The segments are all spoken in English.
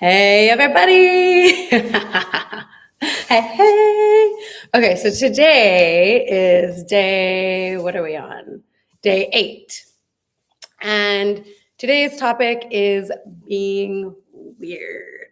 Hey, everybody. Hey. Okay, so today is what are we on? Day 8. And today's topic is being weird.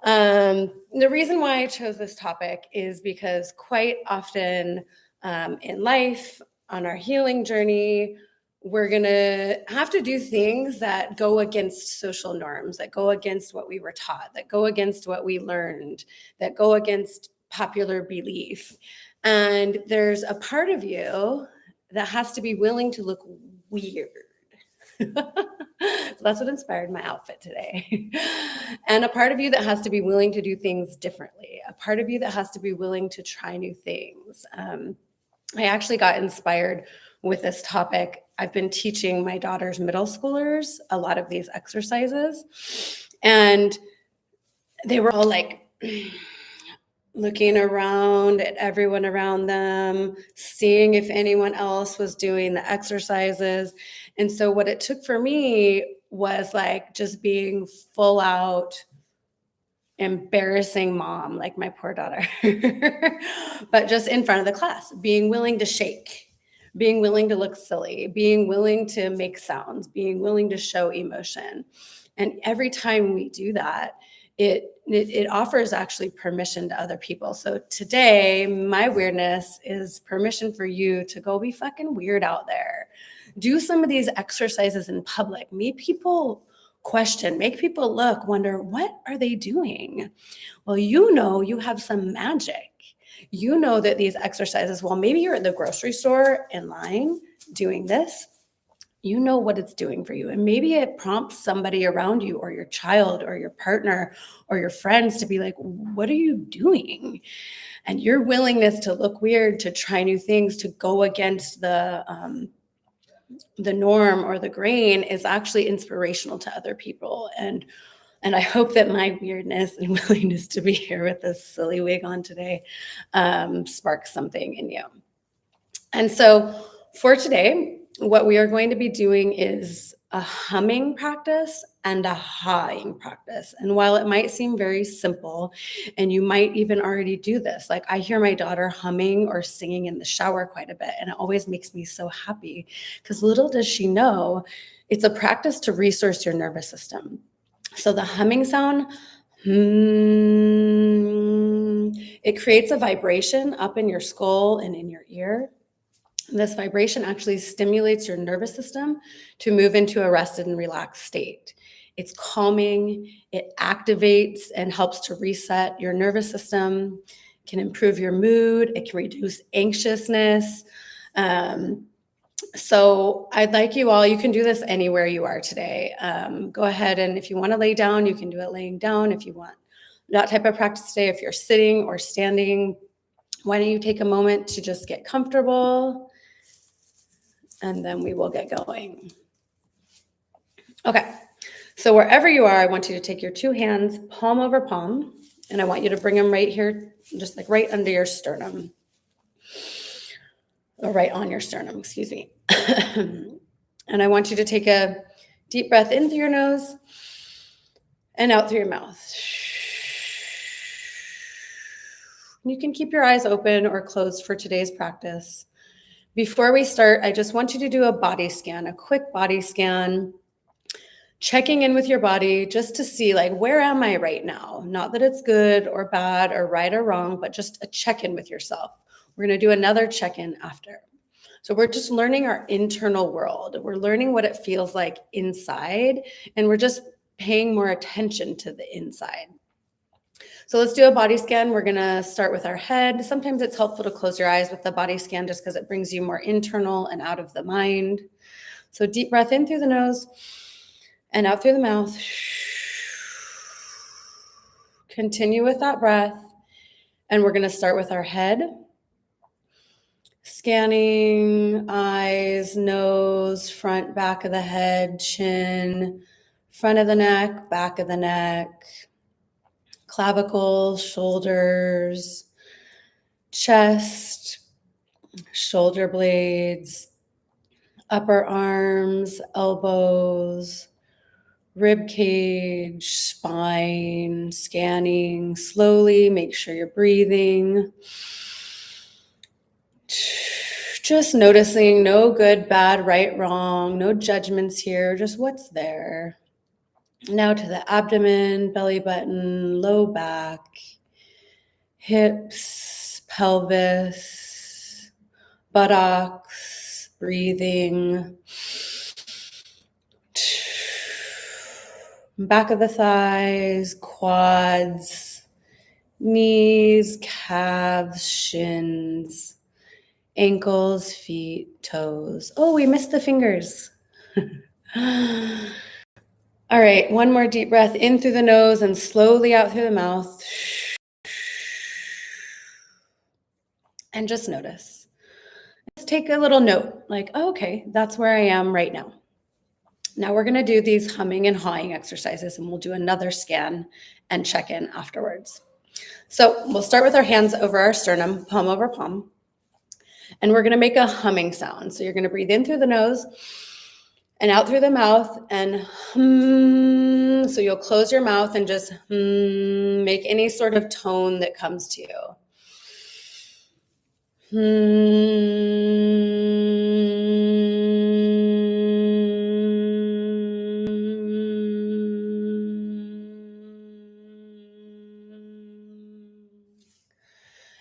The reason why I chose this topic is because quite often in life, on our healing journey, we're going to have to do things that go against social norms, that go against what we were taught, that go against what we learned, that go against popular belief. And there's a part of you that has to be willing to look weird. So that's what inspired my outfit today. And a part of you that has to be willing to do things differently, a part of you that has to be willing to try new things. I actually got inspired with this topic. I've been teaching my daughter's middle schoolers a lot of these exercises, and they were all like looking around at everyone around them, seeing if anyone else was doing the exercises. And so what it took for me was like just being full out embarrassing mom, like my poor daughter, but just in front of the class, being willing to shake, being willing to look silly, being willing to make sounds, being willing to show emotion. And every time we do that, it offers actually permission to other people. So today, my weirdness is permission for you to go be fucking weird out there. Do some of these exercises in public. Meet people, question, make people look, wonder, what are they doing? Well, you have some magic. You know that these exercises, well, maybe you're at the grocery store in line doing this. You know what it's doing for you. And maybe it prompts somebody around you or your child or your partner or your friends to be like, what are you doing? And your willingness to look weird, to try new things, to go against the norm or the grain is actually inspirational to other people. And I hope that my weirdness and willingness to be here with this silly wig on today sparks something in you. And so for today, what we are going to be doing is a humming practice and a haaing practice. And while it might seem very simple, and you might even already do this, like I hear my daughter humming or singing in the shower quite a bit, and it always makes me so happy because little does she know, it's a practice to resource your nervous system. So the humming sound, it creates a vibration up in your skull and in your ear. This vibration actually stimulates your nervous system to move into a rested and relaxed state. It's calming, it activates and helps to reset your nervous system, can improve your mood, it can reduce anxiousness. So I'd like you all, you can do this anywhere you are today. Go ahead, and if you want to lay down, you can do it laying down. If you want that type of practice today, if you're sitting or standing, why don't you take a moment to just get comfortable, and then we will get going. Okay, so wherever you are, I want you to take your two hands, palm over palm, and I want you to bring them right here, just like right under your sternum. Or right on your sternum, excuse me. And I want you to take a deep breath in through your nose and out through your mouth. You can keep your eyes open or closed for today's practice. Before we start, I just want you to do a body scan, a quick body scan, checking in with your body just to see, like, where am I right now? Not that it's good or bad or right or wrong, but just a check-in with yourself. We're going to do another check-in after. So we're just learning our internal world. We're learning what it feels like inside, and we're just paying more attention to the inside. So let's do a body scan. We're going to start with our head. Sometimes it's helpful to close your eyes with the body scan just because it brings you more internal and out of the mind. So deep breath in through the nose and out through the mouth. Continue with that breath. And we're going to start with our head. Scanning eyes, nose, front, back of the head, chin, front of the neck, back of the neck, clavicles, shoulders, chest, shoulder blades, upper arms, elbows, rib cage, spine, scanning slowly. Make sure you're breathing. Just noticing no good, bad, right, wrong, no judgments here, just what's there. Now to the abdomen, belly button, low back, hips, pelvis, buttocks, breathing. Back of the thighs, quads, knees, calves, shins, ankles, feet, toes. Oh, we missed the fingers. All right, one more deep breath in through the nose and slowly out through the mouth. And just notice. Let's take a little note, like, oh, okay, that's where I am right now. Now we're going to do these humming and hawing exercises, and we'll do another scan and check in afterwards. So we'll start with our hands over our sternum, palm over palm, and we're going to make a humming sound. So you're going to breathe in through the nose and out through the mouth and hum. So you'll close your mouth and just make any sort of tone that comes to you.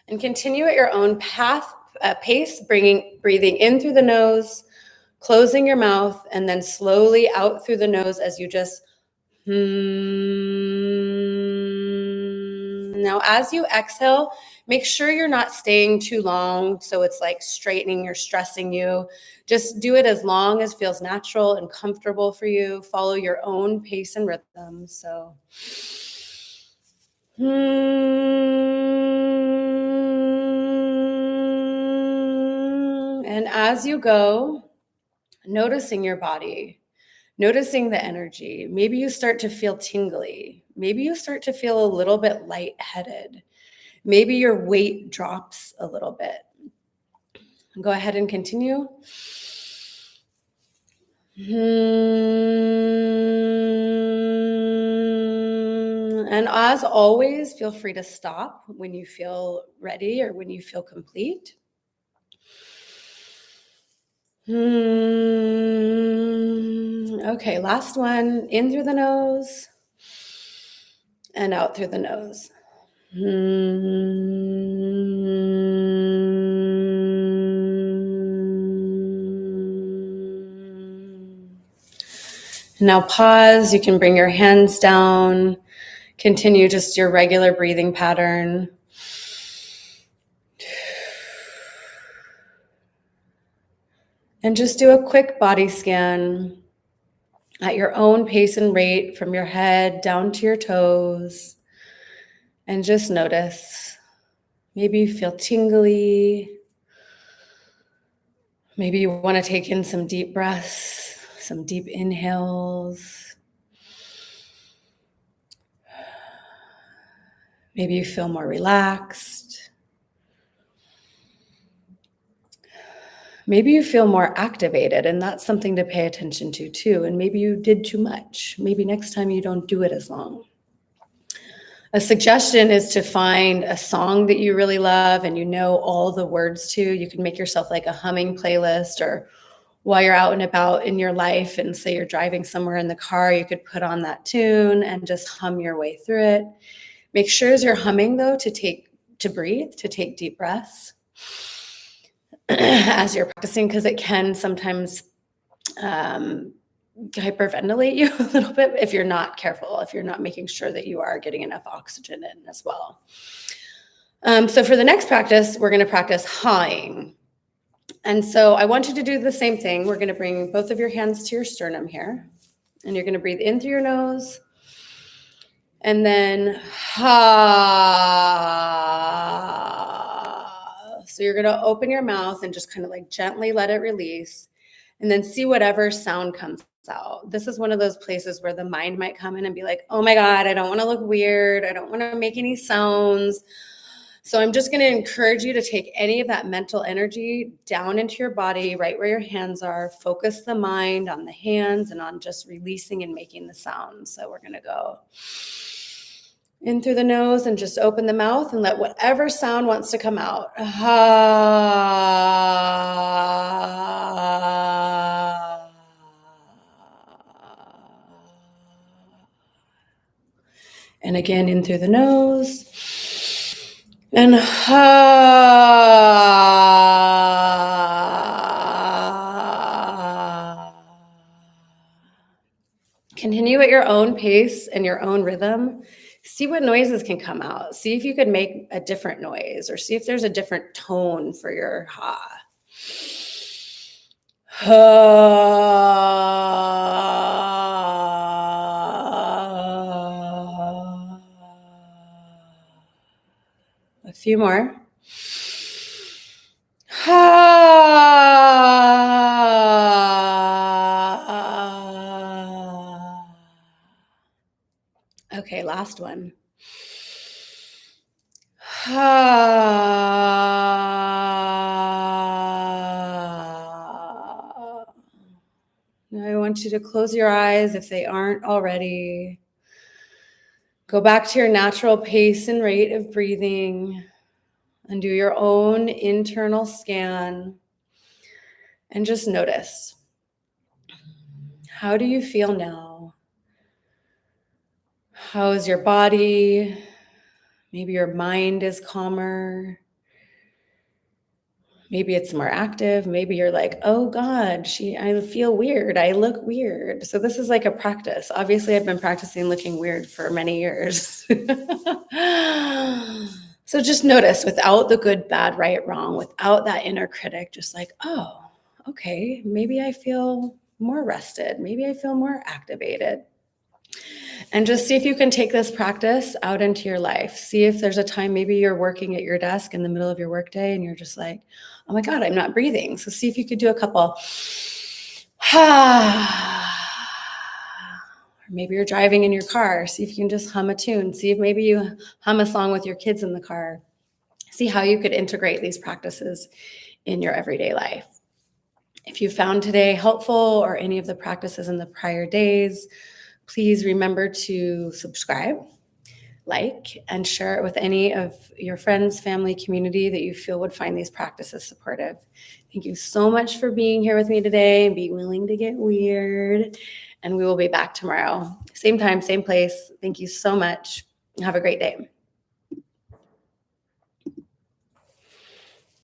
And continue at your own pace, breathing in through the nose, closing your mouth, and then slowly out through the nose as you just Now, as you exhale, make sure you're not staying too long so it's like straightening or stressing you. Just do it as long as feels natural and comfortable for you. Follow your own pace and rhythm. So and as you go, noticing your body, noticing the energy. Maybe you start to feel tingly. Maybe you start to feel a little bit lightheaded. Maybe your weight drops a little bit. Go ahead and continue. And as always, feel free to stop when you feel ready or when you feel complete. Okay, last one. In through the nose and out through the nose. Now pause. You can bring your hands down. Continue just your regular breathing pattern. And just do a quick body scan at your own pace and rate from your head down to your toes. And just notice. Maybe you feel tingly. Maybe you want to take in some deep breaths, some deep inhales. Maybe you feel more relaxed. Maybe you feel more activated, and that's something to pay attention to too. And maybe you did too much. Maybe next time you don't do it as long. A suggestion is to find a song that you really love and you know all the words to. You can make yourself like a humming playlist, or while you're out and about in your life and say you're driving somewhere in the car, you could put on that tune and just hum your way through it. Make sure as you're humming though to breathe, to take deep breaths as you're practicing, because it can sometimes hyperventilate you a little bit if you're not careful, if you're not making sure that you are getting enough oxygen in as well. So for the next practice, we're going to practice Haaaaing. And so I want you to do the same thing. We're going to bring both of your hands to your sternum here, and you're going to breathe in through your nose, and then ha. So you're going to open your mouth and just kind of like gently let it release, and then see whatever sound comes out. This is one of those places where the mind might come in and be like, oh my God, I don't want to look weird. I don't want to make any sounds. So I'm just going to encourage you to take any of that mental energy down into your body, right where your hands are. Focus the mind on the hands and on just releasing and making the sound. So we're going to go in through the nose and just open the mouth and let whatever sound wants to come out. And again, in through the nose. And continue at your own pace and your own rhythm. See what noises can come out. See if you could make a different noise, or see if there's a different tone for your ha. A few more. Okay, last one. Now I want you to close your eyes if they aren't already. Go back to your natural pace and rate of breathing and do your own internal scan and just notice. How do you feel now? How is your body? Maybe your mind is calmer. Maybe it's more active. Maybe you're like, oh God, I feel weird. I look weird. So this is like a practice. Obviously, I've been practicing looking weird for many years. So just notice without the good, bad, right, wrong, without that inner critic, just like, oh, okay, maybe I feel more rested. Maybe I feel more activated. And just see if you can take this practice out into your life. See if there's a time, maybe you're working at your desk in the middle of your workday and you're just like, oh my God, I'm not breathing. So see if you could do a couple. Or maybe you're driving in your car. See if you can just hum a tune. See if maybe you hum a song with your kids in the car. See how you could integrate these practices in your everyday life. If you found today helpful or any of the practices in the prior days, please remember to subscribe, like, and share it with any of your friends, family, community that you feel would find these practices supportive. Thank you so much for being here with me today and be willing to get weird. And we will be back tomorrow. Same time, same place. Thank you so much. Have a great day.